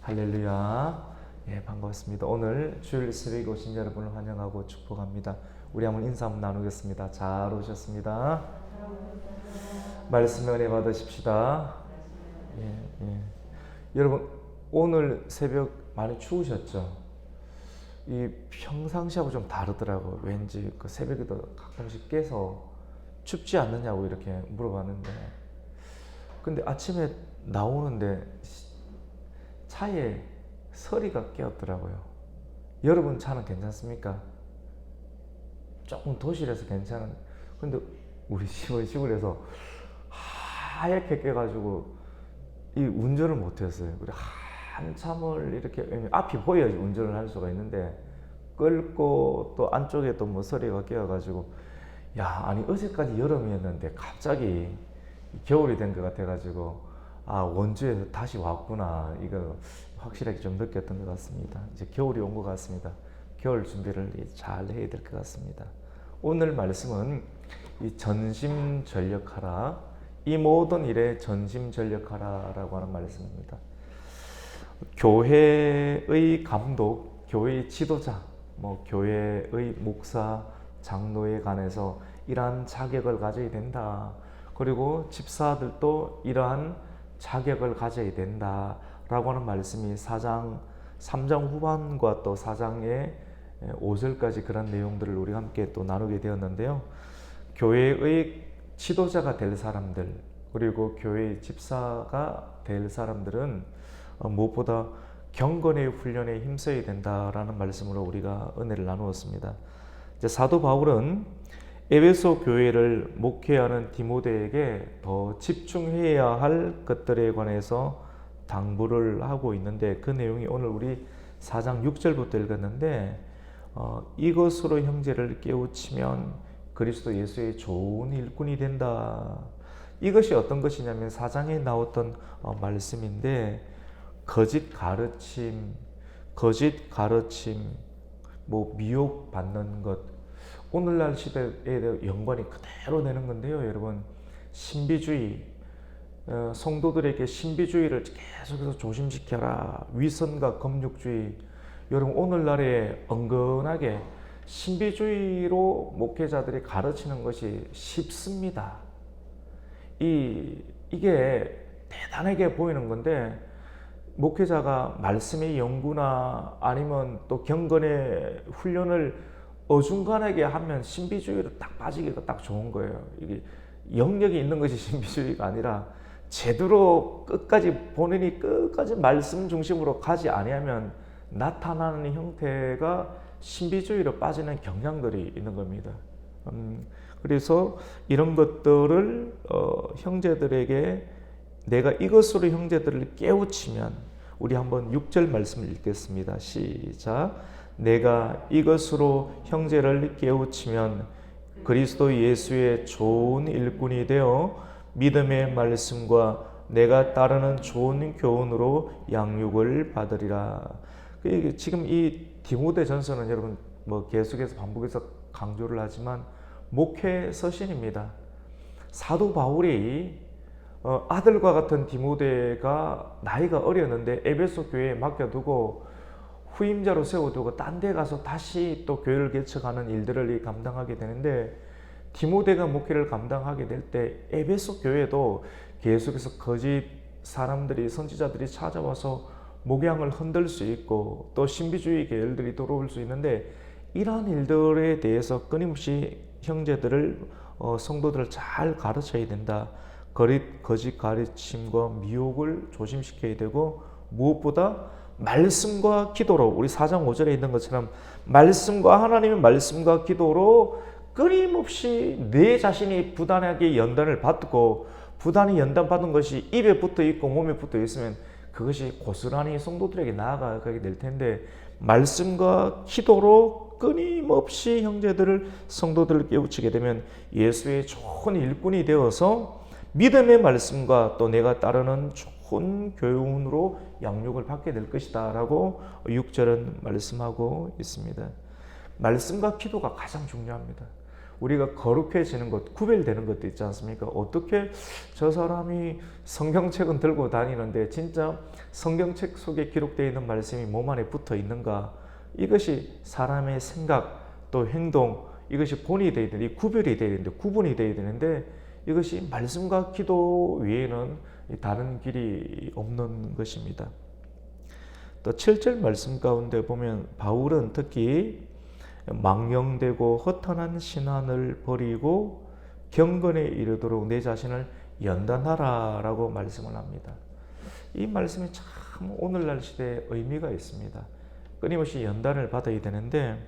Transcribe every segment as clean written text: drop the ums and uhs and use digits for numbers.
할렐루야. 예, 반갑습니다. 오늘 주일 새벽에 오신 여러분을 환영하고 축복합니다. 우리 한번 인사 한번 나누겠습니다. 잘 오셨습니다. 말씀 은혜 받으십시다. 예, 예. 여러분, 오늘 새벽 많이 추우셨죠? 이 평상시하고 좀 다르더라고요. 왠지 그 새벽에도 가끔씩 깨서 춥지 않느냐고 이렇게 물어봤는데, 근데 아침에 나오는데 차에 서리가 끼었더라고요. 여러분 차는 괜찮습니까? 조금 도시라서 괜찮은. 근데 우리 집은 시골에서 하얗게 깨가지고 이 운전을 못했어요. 그래 한참을 이렇게 앞이 보여야지 운전을 할 수가 있는데 끌고 또 안쪽에 또 뭐 서리가 끼어가지고 아니 어제까지 여름이었는데 갑자기 겨울이 된 것 같아가지고 원주에서 다시 왔구나 이거 확실하게 좀 느꼈던 것 같습니다. 이제 겨울이 온 것 같습니다. 겨울 준비를 잘 해야 될 것 같습니다. 오늘 말씀은 이 전심전력하라, 이 모든 일에 전심전력하라라고 하는 말씀입니다. 교회의 감독, 교회의 지도자, 교회의 목사, 장로에 관해서 이러한 자격을 가져야 된다. 그리고 집사들도 이러한 자격을 가져야 된다 라고 하는 말씀이 4장 3장 후반과 또 4장의 5절까지 그런 내용들을 우리가 함께 또 나누게 되었는데요. 교회의 지도자가 될 사람들, 그리고 교회의 집사가 될 사람들은 무엇보다 경건의 훈련에 힘써야 된다라는 말씀으로 우리가 은혜를 나누었습니다. 이제 사도 바울은 에베소 교회를 목회하는 디모데에게 더 집중해야 할 것들에 관해서 당부를 하고 있는데, 그 내용이 오늘 우리 4장 6절부터 읽었는데, 이것으로 형제를 깨우치면 그리스도 예수의 좋은 일꾼이 된다. 이것이 어떤 것이냐면 4장에 나왔던 말씀인데, 거짓 가르침, 미혹받는 것, 오늘날 시대에 연관이 그대로 되는 건데요. 여러분, 신비주의, 성도들에게 신비주의를 계속해서 조심시켜라. 위선과 금욕주의. 여러분, 오늘날에 은근하게 신비주의로 목회자들이 가르치는 것이 쉽습니다. 이게 대단하게 보이는 건데, 목회자가 말씀의 연구나 아니면 또 경건의 훈련을 어중간하게 하면 신비주의로 딱 빠지기가 딱 좋은 거예요. 이게 영역이 있는 것이 신비주의가 아니라 제대로 본인이 끝까지 말씀 중심으로 가지 아니하면 나타나는 형태가 신비주의로 빠지는 경향들이 있는 겁니다. 그래서 이런 것들을 형제들에게 내가 이것으로 형제들을 깨우치면, 우리 한번 6절 말씀을 읽겠습니다. 시작. 내가 이것으로 형제를 깨우치면 그리스도 예수의 좋은 일꾼이 되어 믿음의 말씀과 내가 따르는 좋은 교훈으로 양육을 받으리라. 지금 이 디모데 전서는 여러분 계속해서 반복해서 강조를 하지만 목회 서신입니다. 사도 바울이 아들과 같은 디모데가 나이가 어렸는데 에베소 교회에 맡겨두고 후임자로 세워두고 딴 데 가서 다시 또 교회를 개척하는 일들을 감당하게 되는데, 디모데가 목회를 감당하게 될 때 에베소 교회도 계속해서 거짓 사람들이, 선지자들이 찾아와서 목양을 흔들 수 있고 또 신비주의 계열들이 들어올 수 있는데, 이러한 일들에 대해서 끊임없이 형제들을, 성도들을 잘 가르쳐야 된다. 거짓 가르침과 미혹을 조심시켜야 되고, 무엇보다 말씀과 기도로, 우리 4장 5절에 있는 것처럼 하나님의 말씀과 기도로 끊임없이 내 자신이 부단하게 연단을 받고, 부단히 연단받은 것이 입에 붙어 있고 몸에 붙어 있으면 그것이 고스란히 성도들에게 나아가게 될 텐데, 말씀과 기도로 끊임없이 성도들을 깨우치게 되면 예수의 좋은 일꾼이 되어서 믿음의 말씀과 또 내가 따르는 좋은 교훈으로 양육을 받게 될 것이다 라고 6절은 말씀하고 있습니다. 말씀과 기도가 가장 중요합니다. 우리가 거룩해지는 것, 구별되는 것도 있지 않습니까? 어떻게 저 사람이 성경책은 들고 다니는데 진짜 성경책 속에 기록되어 있는 말씀이 몸 안에 붙어 있는가? 이것이 사람의 생각 또 행동, 이것이 본이 되어야 되는데, 구별이 되어야 되는데, 구분이 되어야 되는데, 이것이 말씀과 기도 외에는 다른 길이 없는 것입니다. 또 7절 말씀 가운데 보면 바울은 특히 망령되고 허탄한 신앙을 버리고 경건에 이르도록 내 자신을 연단하라 라고 말씀을 합니다. 이 말씀이 참 오늘날 시대에 의미가 있습니다. 끊임없이 연단을 받아야 되는데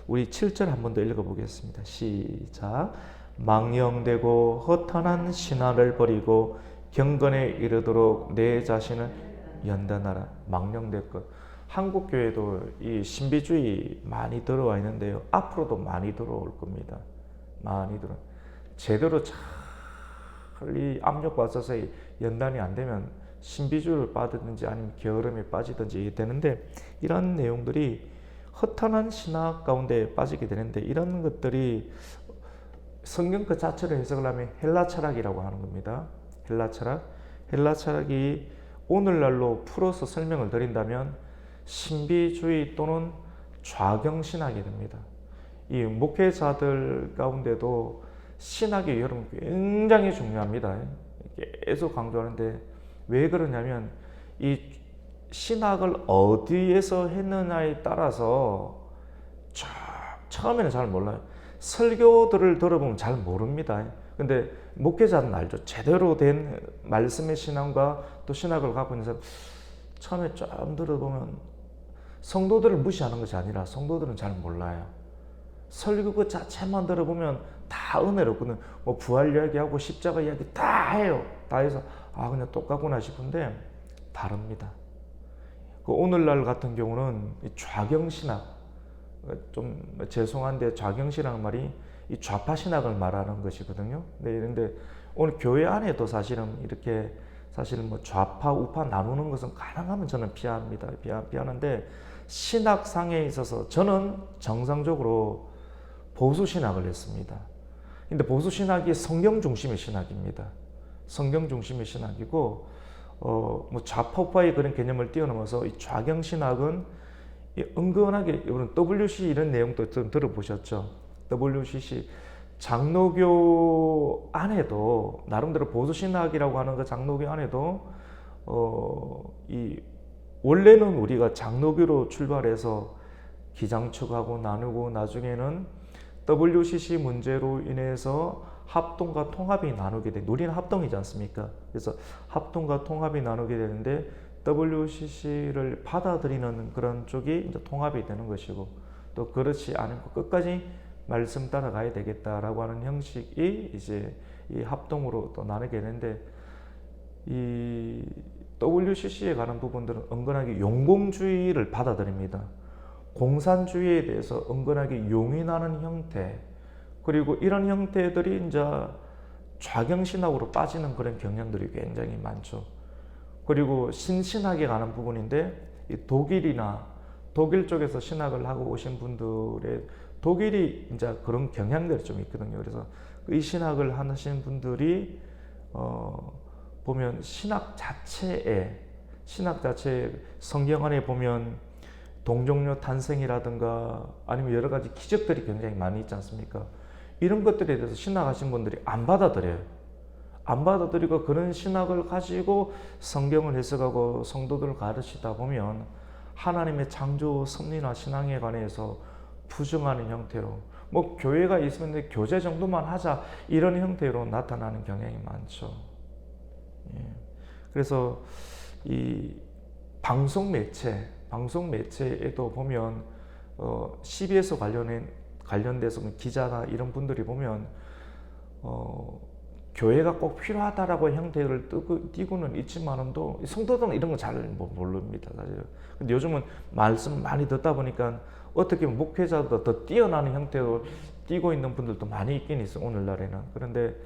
우리 7절 한 번 더 읽어보겠습니다. 시작. 망령되고 허탄한 신앙을 버리고 경건에 이르도록 내 자신을 연단하라. 망령될 것. 한국 교회도 이 신비주의 많이 들어와 있는데요. 앞으로도 많이 들어올 겁니다. 많이 들어. 제대로 잘 이 압력받아서 연단이 안 되면 신비주의를 빠지든지 아니면 게으름에 빠지든지 되는데, 이런 내용들이 허탄한 신학 가운데 빠지게 되는데, 이런 것들이 성경 그 자체를 해석을 하면 헬라 철학이라고 하는 겁니다. 헬라 철학. 헬라 철학이 오늘날로 풀어서 설명을 드린다면 신비주의 또는 좌경신학이 됩니다. 이 목회자들 가운데도 신학이 여러분 굉장히 중요합니다. 계속 강조하는데 왜 그러냐면 이 신학을 어디에서 했느냐에 따라서 처음에는 잘 몰라요. 설교들을 들어보면 잘 모릅니다. 근데 목회자는 알죠. 제대로 된 말씀의 신앙과 또 신학을 갖고 있는 사람, 처음에 좀 들어보면 성도들을 무시하는 것이 아니라 성도들은 잘 몰라요. 설교 그 자체만 들어보면 다 은혜롭거든. 뭐 부활 이야기하고 십자가 이야기 다 해요. 다 해서 그냥 똑같구나 싶은데 다릅니다. 그 오늘날 같은 경우는 이 좌경신학, 좀 죄송한데 좌경신학 말이 이 좌파신학을 말하는 것이거든요. 네, 그런데 오늘 교회 안에도 사실은 이렇게 사실은 뭐 좌파 우파 나누는 것은 가능하면 저는 피합니다. 피하는데 신학상에 있어서 저는 정상적으로 보수신학을 했습니다. 근데 보수신학이 성경 중심의 신학입니다. 성경 중심의 신학이고 뭐 좌파 우파의 그런 개념을 뛰어넘어서 이 좌경신학은 은근하게 여러분 WC 이런 내용도 좀 들어보셨죠? WCC 장로교 안에도 나름대로 보수신학이라고 하는 그 장로교 안에도 이 원래는 우리가 장로교로 출발해서 기장축하고 나누고 나중에는 WCC 문제로 인해서 합동과 통합이 나누게 돼. 우리는 합동이지 않습니까? 그래서 합동과 통합이 나누게 되는데 WCC를 받아들이는 그런 쪽이 이제 통합이 되는 것이고, 또 그렇지 않고 끝까지 말씀 따라가야 되겠다라고 하는 형식이 이제 이 합동으로 또 나누게 되는데, 이 WCC에 관한 부분들은 은근하게 용공주의를 받아들입니다. 공산주의에 대해서 은근하게 용인하는 형태, 그리고 이런 형태들이 이제 좌경신학으로 빠지는 그런 경향들이 굉장히 많죠. 그리고 신신학에 관한 부분인데 이 독일 쪽에서 신학을 하고 오신 분들의 독일이 이제 그런 경향들이 좀 있거든요. 그래서 이 신학을 하신 분들이 보면 신학 자체에 성경 안에 보면 동정녀 탄생이라든가 아니면 여러 가지 기적들이 굉장히 많이 있지 않습니까? 이런 것들에 대해서 신학하신 분들이 안 받아들여요. 안 받아들이고 그런 신학을 가지고 성경을 해석하고 성도들을 가르치다 보면 하나님의 창조 섭리나 신앙에 관해서 부정하는 형태로, 뭐 교회가 있으면 교제 정도만 하자 이런 형태로 나타나는 경향이 많죠. 예. 그래서 이 방송 매체에도 보면 CBS 관련돼서 기자나 이런 분들이 보면 교회가 꼭 필요하다라고 형태를 띄고는 있지만도 성도들은 이런 거 잘 모릅니다, 사실. 근데 요즘은 말씀 많이 듣다 보니까 어떻게 보면 목회자보다 더 뛰어나는 형태로 띄고 있는 분들도 많이 있긴 있어요, 오늘날에는. 그런데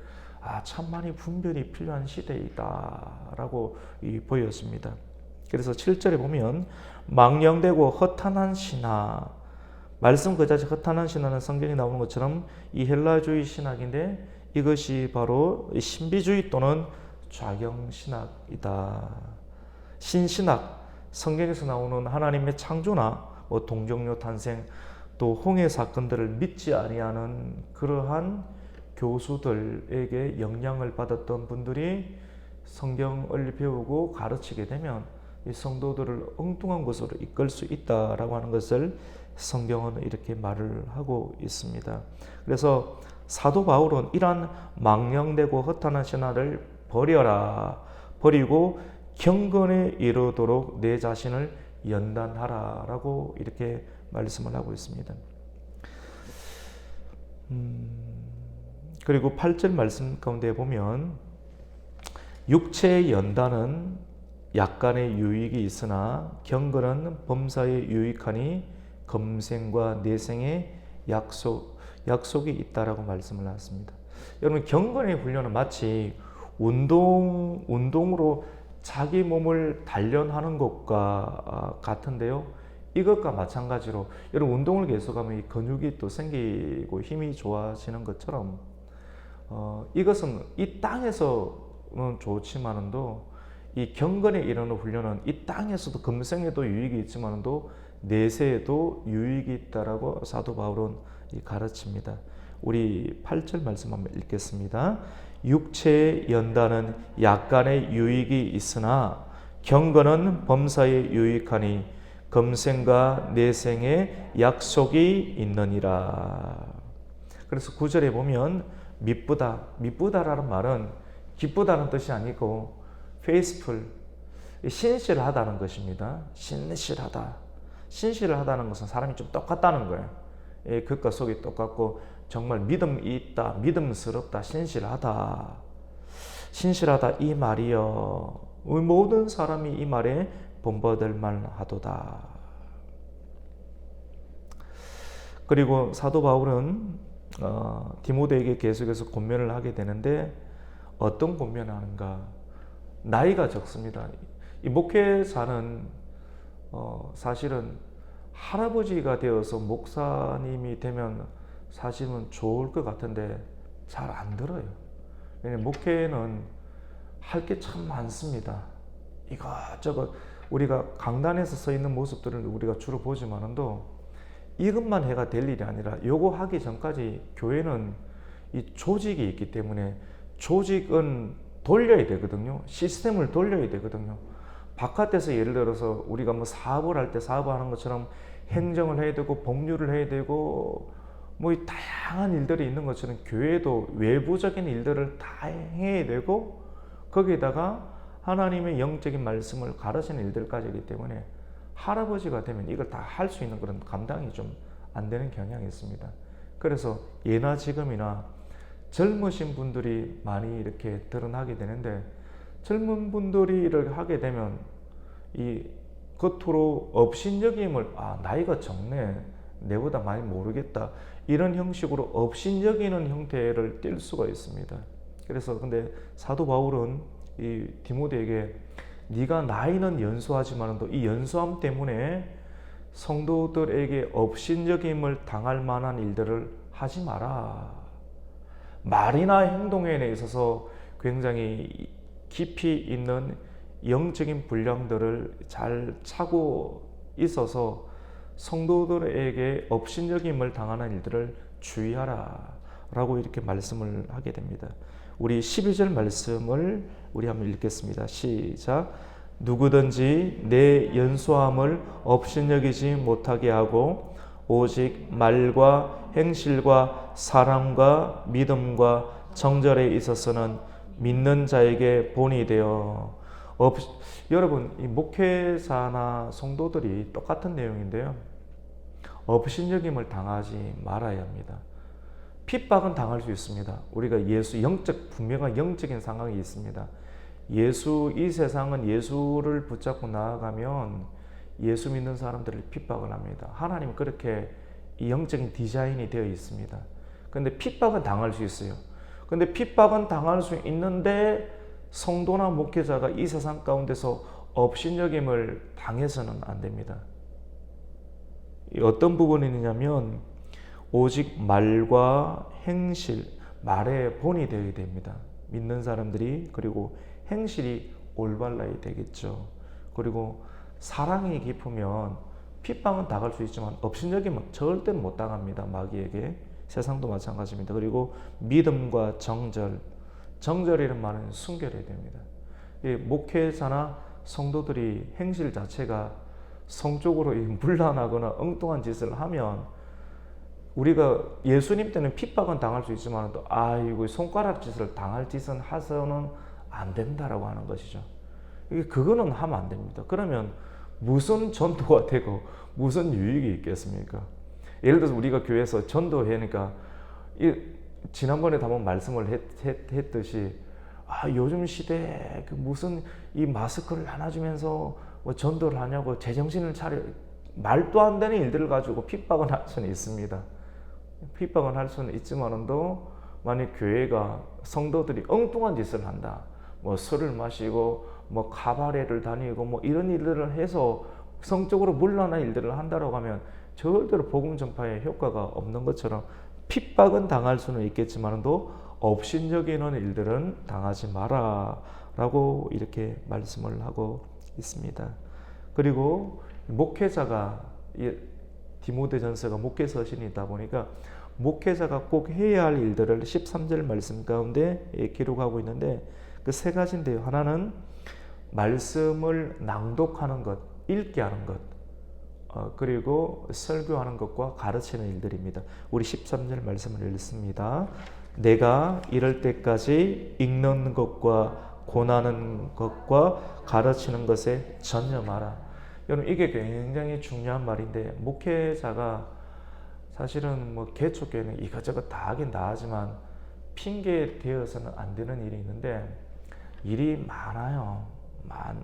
참 많이 분별이 필요한 시대이다라고 보였습니다. 그래서 7절에 보면 망령되고 허탄한 신하 말씀 그 자체 허탄한 신화는 성경에 나오는 것처럼 이 헬라주의 신학인데 이것이 바로 신비주의 또는 좌경신학이다. 신신학, 성경에서 나오는 하나님의 창조나 동정녀 탄생, 또 홍해 사건들을 믿지 아니하는 그러한 교수들에게 영향을 받았던 분들이 성경을 배우고 가르치게 되면 이 성도들을 엉뚱한 곳으로 이끌 수 있다라고 하는 것을 성경은 이렇게 말을 하고 있습니다. 그래서 사도 바울은 이러한 망령되고 허탄한 신화를 버리고 경건에 이르도록 내 자신을 연단하라라고 이렇게 말씀을 하고 있습니다. 그리고 8절 말씀 가운데 보면 육체의 연단은 약간의 유익이 있으나 경건은 범사에 유익하니 검생과 내생의 약속이 있다라고 말씀을 하셨습니다. 여러분, 경건의 훈련은 마치 운동으로 자기 몸을 단련하는 것과 같은데요. 이것과 마찬가지로 여러분, 운동을 계속하면 이 근육이 또 생기고 힘이 좋아지는 것처럼 이것은 이 땅에서는 좋지만은도 이 경건에 이르는 훈련은 이 땅에서도 금생에도 유익이 있지만도 내세에도 유익이 있다라고 사도 바울은 가르칩니다. 우리 8절 말씀 한번 읽겠습니다. 육체의 연단은 약간의 유익이 있으나 경건은 범사에 유익하니 금생과 내생의 약속이 있느니라. 그래서 9절에 보면 미쁘다라는 말은 기쁘다는 뜻이 아니고 faithful, 신실하다는 것입니다. 신실하다는 것은 사람이 좀 똑같다는 거예요. 겉과 속이 똑같고 정말 믿음이 있다, 믿음스럽다, 신실하다 이 말이요. 모든 사람이 이 말에 본받을 만하도다. 그리고 사도 바울은 디모데에게 계속해서 권면을 하게 되는데 어떤 권면을 하는가? 나이가 적습니다. 이 목회자는 사실은 할아버지가 되어서 목사님이 되면 사실은 좋을 것 같은데 잘 안 들어요. 왜냐하면 목회는 할 게 참 많습니다. 이것저것 우리가 강단에서 서 있는 모습들을 우리가 주로 보지만도 이것만 해가 될 일이 아니라 요거 하기 전까지 교회는 이 조직이 있기 때문에 조직은 돌려야 되거든요. 시스템을 돌려야 되거든요. 바깥에서 예를 들어서 우리가 뭐 사업을 할 때 사업하는 것처럼 행정을 해야 되고 법률을 해야 되고 뭐 다양한 일들이 있는 것처럼 교회도 외부적인 일들을 다 해야 되고 거기에다가 하나님의 영적인 말씀을 가르치는 일들까지이기 때문에 할아버지가 되면 이걸 다 할 수 있는 그런 감당이 좀 안 되는 경향이 있습니다. 그래서 예나 지금이나 젊으신 분들이 많이 이렇게 드러나게 되는데 젊은 분들이 이렇게 하게 되면 이 겉으로 업신여김을 나이가 적네, 내보다 많이 모르겠다, 이런 형식으로 업신여기는 형태를 띌 수가 있습니다. 그래서 근데 사도 바울은 이 디모데에게 네가 나이는 연소하지만도 이 연소함 때문에 성도들에게 업신여김을 당할 만한 일들을 하지 마라. 말이나 행동에 있어서 굉장히 깊이 있는 영적인 분량들을 잘 차고 있어서 성도들에게 업신여김을 당하는 일들을 주의하라 라고 이렇게 말씀을 하게 됩니다. 우리 12절 말씀을 우리 한번 읽겠습니다. 시작. 누구든지 내 연소함을 업신여기지 못하게 하고 오직 말과 행실과 사랑과 믿음과 정절에 있어서는 믿는 자에게 본이 되어 여러분, 이 목회자나 성도들이 똑같은 내용인데요. 업신여김을 당하지 말아야 합니다. 핍박은 당할 수 있습니다. 우리가 분명한 영적인 상황이 있습니다. 이 세상은 예수를 붙잡고 나아가면 예수 믿는 사람들을 핍박을 합니다. 하나님은 그렇게 이 영적인 디자인이 되어 있습니다. 근데 핍박은 당할 수 있어요. 근데 핍박은 당할 수 있는데 성도나 목회자가 이 세상 가운데서 업신여김을 당해서는 안 됩니다. 어떤 부분이냐면 오직 말과 행실, 말의 본이 되어야 됩니다. 믿는 사람들이. 그리고 행실이 올바라야 되겠죠. 그리고 사랑이 깊으면 핍박은 당할 수 있지만 업신여기면 절대로 못 당합니다. 마귀에게. 세상도 마찬가지입니다. 그리고 믿음과 정절, 정절이라는 말은 순결해야 됩니다. 목회자나 성도들이 행실 자체가 성적으로 문란하거나 엉뚱한 짓을 하면, 우리가 예수님 때는 핍박은 당할 수 있지만 또 아이고 손가락 짓을 당할 짓은 해서는 안 된다라고 하는 것이죠. 그거는 하면 안 됩니다. 그러면 무슨 전도가 되고 무슨 유익이 있겠습니까? 예를 들어서 우리가 교회에서 전도회니까 지난번에도 한번 말씀을 했듯이 요즘 시대에 무슨 이 마스크를 나눠주면서 뭐 전도를 하냐고 제정신을 차려, 말도 안 되는 일들을 가지고 핍박은 할 수는 있습니다. 핍박은 할 수는 있지만도 만약 교회가 성도들이 엉뚱한 짓을 한다, 뭐 술을 마시고 뭐 카바레를 다니고 뭐 이런 일들을 해서 성적으로 문란한 일들을 한다고 하면 절대로 복음 전파에 효과가 없는 것처럼 핍박은 당할 수는 있겠지만도 업신여기는 일들은 당하지 마라 라고 이렇게 말씀을 하고 있습니다. 그리고 목회자가, 디모데전서가 목회 서신이다 보니까 목회자가 꼭 해야 할 일들을 13절 말씀 가운데 기록하고 있는데 그 세 가지인데요. 하나는 말씀을 낭독하는 것, 읽게 하는 것, 그리고 설교하는 것과 가르치는 일들입니다. 우리 13절 말씀을 읽습니다. 내가 이럴 때까지 읽는 것과 권하는 것과 가르치는 것에 전념하라. 여러분, 이게 굉장히 중요한 말인데, 목회자가 사실은 뭐 개척교회는 이것저것 다 하긴 다 하지만 핑계 대어서는 안 되는 일이 있는데, 일이 많아요.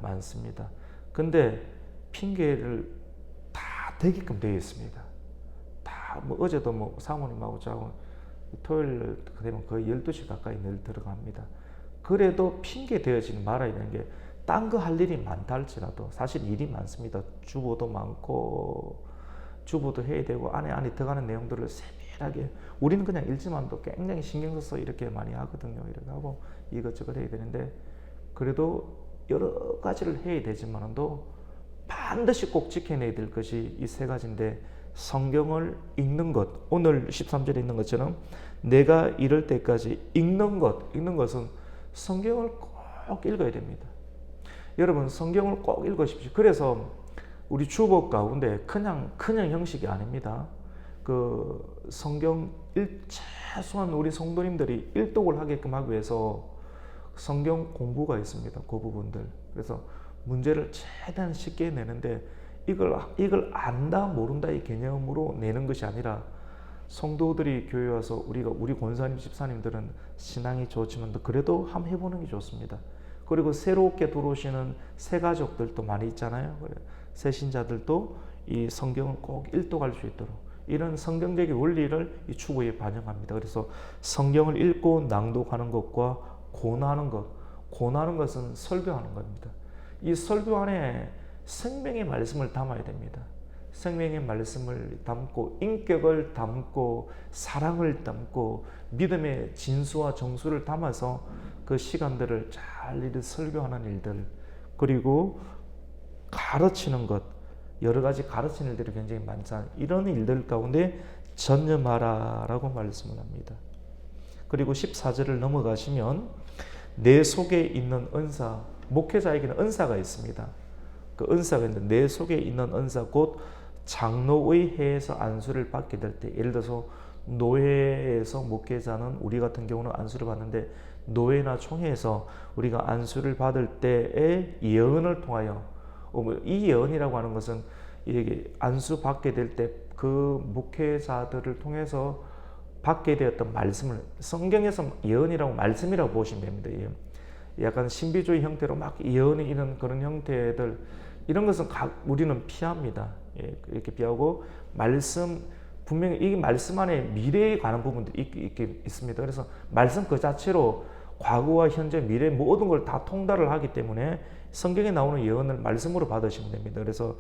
많습니다. 근데 핑계를 다 대게끔 되어 있습니다. 다 뭐 어제도 뭐 사모님하고 자고 토요일 되면 거의 12시 가까이 늘 들어갑니다. 그래도 핑계 대어지는 말아야 되는 게, 딴 거 할 일이 많다 할지라도 사실 일이 많습니다. 주보도 많고 주보도 해야 되고 안에 들어가는 내용들을 세밀하게, 우리는 그냥 읽지만도 굉장히 신경 써서 이렇게 많이 하거든요. 이렇게 하고 이것저것 해야 되는데, 그래도 여러 가지를 해야 되지만도 반드시 꼭 지켜내야 될 것이 이 세 가지인데, 성경을 읽는 것, 오늘 13절에 있는 것처럼 내가 이럴 때까지 읽는 것은 성경을 꼭 읽어야 됩니다. 여러분, 성경을 꼭 읽으십시오. 그래서 우리 주보 가운데 그냥 형식이 아닙니다. 그 성경 최소한 우리 성도님들이 일독을 하게끔 하기 위해서 성경 공부가 있습니다. 그 부분들. 그래서 문제를 최대한 쉽게 내는데, 이걸 안다 모른다 이 개념으로 내는 것이 아니라, 성도들이 교회 와서 우리 권사님 집사님들은 신앙이 좋지만 그래도 한번 해보는 게 좋습니다. 그리고 새롭게 들어오시는 새 가족들도 많이 있잖아요. 새 신자들도 이 성경을 꼭 일독할 수 있도록 이런 성경적인 원리를 이 추구에 반영합니다. 그래서 성경을 읽고 낭독하는 것과 권하는 것은 설교하는 겁니다. 이 설교 안에 생명의 말씀을 담아야 됩니다. 생명의 말씀을 담고 인격을 담고 사랑을 담고 믿음의 진수와 정수를 담아서 그 시간들을 잘 설교하는 일들, 그리고 가르치는 것, 여러 가지 가르치는 일들이 굉장히 많잖아요. 이런 일들 가운데 전념하라 라고 말씀을 합니다. 그리고 14절을 넘어가시면 내 속에 있는 은사, 목회자에게는 은사가 있습니다. 그 은사가 있는데, 내 속에 있는 은사 곧 장로의 해에서 안수를 받게 될 때, 예를 들어서 노회에서 목회자는, 우리 같은 경우는 안수를 받는데 노회나 총회에서 우리가 안수를 받을 때의 예언을 통하여, 이 예언이라고 하는 것은 이게 안수 받게 될 때 그 목회자들을 통해서 받게 되었던 말씀을, 성경에서 예언이라고 말씀이라고 보시면 됩니다. 약간 신비주의 형태로 막 예언이 이런 그런 형태들, 이런 것은 우리는 피합니다. 이렇게 피하고, 말씀, 분명히 이 말씀 안에 미래에 관한 부분들이 있습니다. 그래서 말씀 그 자체로 과거와 현재, 미래 모든 걸 다 통달을 하기 때문에 성경에 나오는 예언을 말씀으로 받으시면 됩니다. 그래서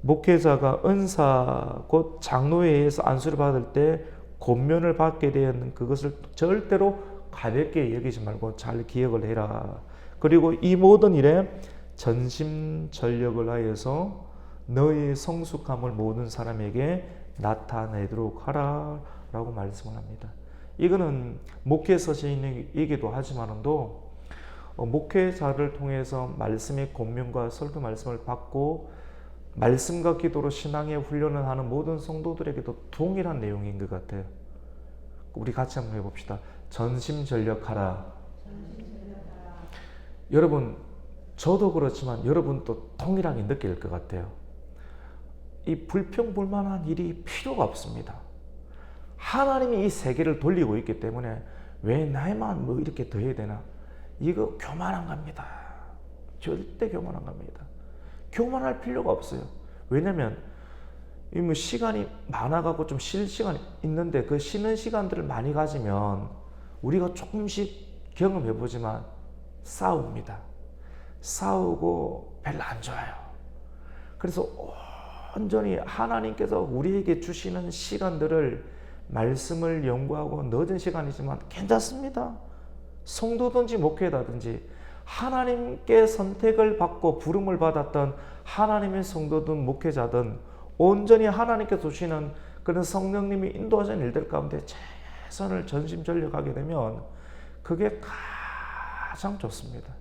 목회자가 은사 곧 장로회에서 안수를 받을 때 권면을 받게 되는 그것을 절대로 가볍게 여기지 말고 잘 기억을 해라. 그리고 이 모든 일에 전심전력을 하여서 너의 성숙함을 모든 사람에게 나타내도록 하라 라고 말씀을 합니다. 이거는 목회 서신이기도 하지만도 목회자를 통해서 말씀의 권면과 설교 말씀을 받고 말씀과 기도로 신앙의 훈련을 하는 모든 성도들에게도 동일한 내용인 것 같아요. 우리 같이 한번 해봅시다. 전심전력하라. 여러분, 저도 그렇지만 여러분도 동일하게 느낄 것 같아요. 이 불평불만한 일이 필요가 없습니다. 하나님이 이 세계를 돌리고 있기 때문에 왜 나에만 뭐 이렇게 더 해야 되나? 이거 교만한 겁니다. 절대 교만한 겁니다. 교만할 필요가 없어요. 왜냐면 뭐 시간이 많아가고 좀 쉴 시간이 있는데 그 쉬는 시간들을 많이 가지면 우리가 조금씩 경험해보지만 싸웁니다. 싸우고 별로 안 좋아요. 그래서 온전히 하나님께서 우리에게 주시는 시간들을 말씀을 연구하고 늦은 시간이지만 괜찮습니다. 성도든지 목회자든지 하나님께 선택을 받고 부름을 받았던 하나님의 성도든 목회자든 온전히 하나님께 주시는 그런 성령님이 인도하시는 일들 가운데 최선을 전심전력하게 되면 그게 가장 좋습니다.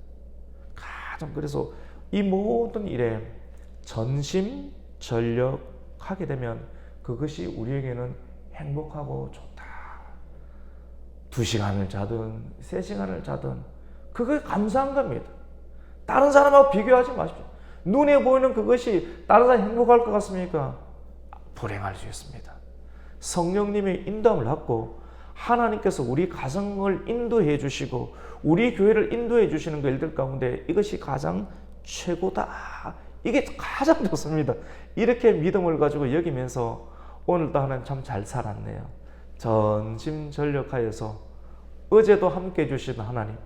그래서 이 모든 일에 전심전력하게 되면 그것이 우리에게는 행복하고 좋다. 2시간을 자든 3시간을 자든 그게 감사한 겁니다. 다른 사람하고 비교하지 마십시오. 눈에 보이는 그것이 다른 사람이 행복할 것 같습니까? 불행할 수 있습니다. 성령님의 인도함을 받고 하나님께서 우리 가정을 인도해 주시고 우리 교회를 인도해 주시는 그 일들 가운데 이것이 가장 최고다. 이게 가장 좋습니다. 이렇게 믿음을 가지고 여기면서 오늘도 하나님 참 잘 살았네요. 전심전력하여서 어제도 함께 해주신 하나님,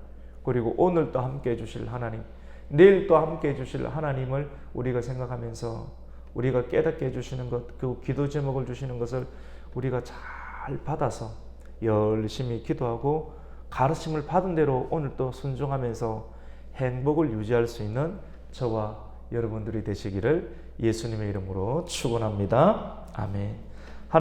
그리고 오늘도 함께 해주실 하나님, 내일 또 함께 해주실 하나님을 우리가 생각하면서 우리가 깨닫게 해주시는 것, 그 기도 제목을 주시는 것을 우리가 잘 받아서 열심히 기도하고 가르침을 받은 대로 오늘도 순종하면서 행복을 유지할 수 있는 저와 여러분들이 되시기를 예수님의 이름으로 축원합니다. 아멘.